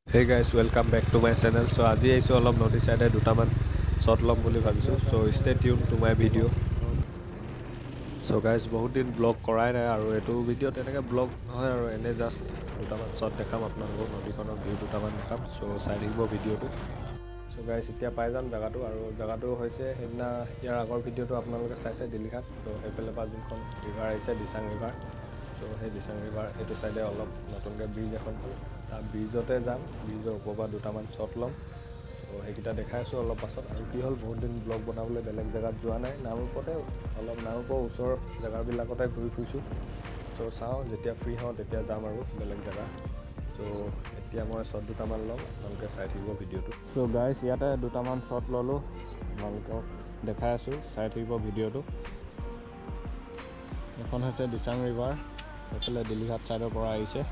Hey guys, welcome back to my channel. So আজি আইছো অলপ নদী সাইডে দুটামান শট লম বুলি ভাবিছো. So stay tuned to my video. So guys, বহুত দিন ব্লগ কৰাই নাই আৰু এটো ভিডিও তেনেকে ব্লগ নহয় আৰু এনে জাস্ট দুটামান শট দেখাম আপোনালোকক নদীখনৰ ভিউ দুটামান দেখাম. So চাই দিব ভিডিওটো. So guys, এতিয়া পাই যাম জায়গাটো আৰু জায়গাটো হৈছে হেদিনা ইয়াৰ আগৰ ভিডিওটো আপোনালোকে চাইছে দিল্লীখাত. So হেফালে পা যোনখন ৰিভাৰ আহিছে দিসাং ৰিভাৰ. So সেই দিসাং ৰিভাৰ এটো সাইডে অলপ নতুনকে ব্ৰিজ এখন হ'ল. তাৰ ব্ৰিজতে যাম ব্ৰিজৰ ওপৰপা দুটামান শট লম তো সেইকিটা দেখাইছো অলপ পাছত আৰু কি হ'ল বহুত দিন ব্লগ বনাবলৈ বেলেগ জায়গাত যোৱা নাই নামৰূপতে অলপ নামৰূপৰ ওচৰ জায়গাবিলাকতে ঘূৰি ফুৰিছো তো চাওঁ যেতিয়া ফ্ৰী হওঁ তেতিয়া যাম আৰু বেলেগ জায়গা তো এতিয়া মই শট দুটামান লম আপোনালোকে চাই থাকিব ভিডিওটো তো গাইজ ইয়াতে দুটামান শট ললো আপোনালোকক দেখাই আছো চাই থাকিব ভিডিওটো এখন হৈছে দিসাং ৰিভাৰ এইফালে দিল্লীঘাট চাইডৰ পৰা আহিছে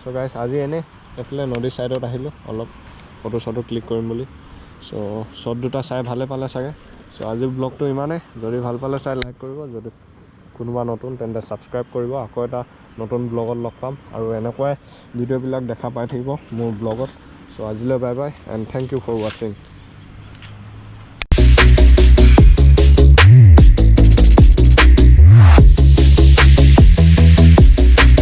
So guys, আজি এনে এফালে নদীৰ সাইডত আহিলো অলপ ফটো শটো ক্লিক কৰিম বুলি সো শট দুটা চাই ভালে পালে চাগে সো আজি ব্লগটো ইমানে যদি ভাল পালে চাই লাইক কৰিব যদি কোনোবা নতুন তেন্তে সাবস্ক্ৰাইব কৰিব আকৌ এটা নতুন ব্লগত লগ পাম আৰু এনেকৈ ভিডিঅ'বিলাক দেখা পাই থাকিব মোৰ ব্লগত সো আজিলৈ bye bye and thank you for ৱাচিং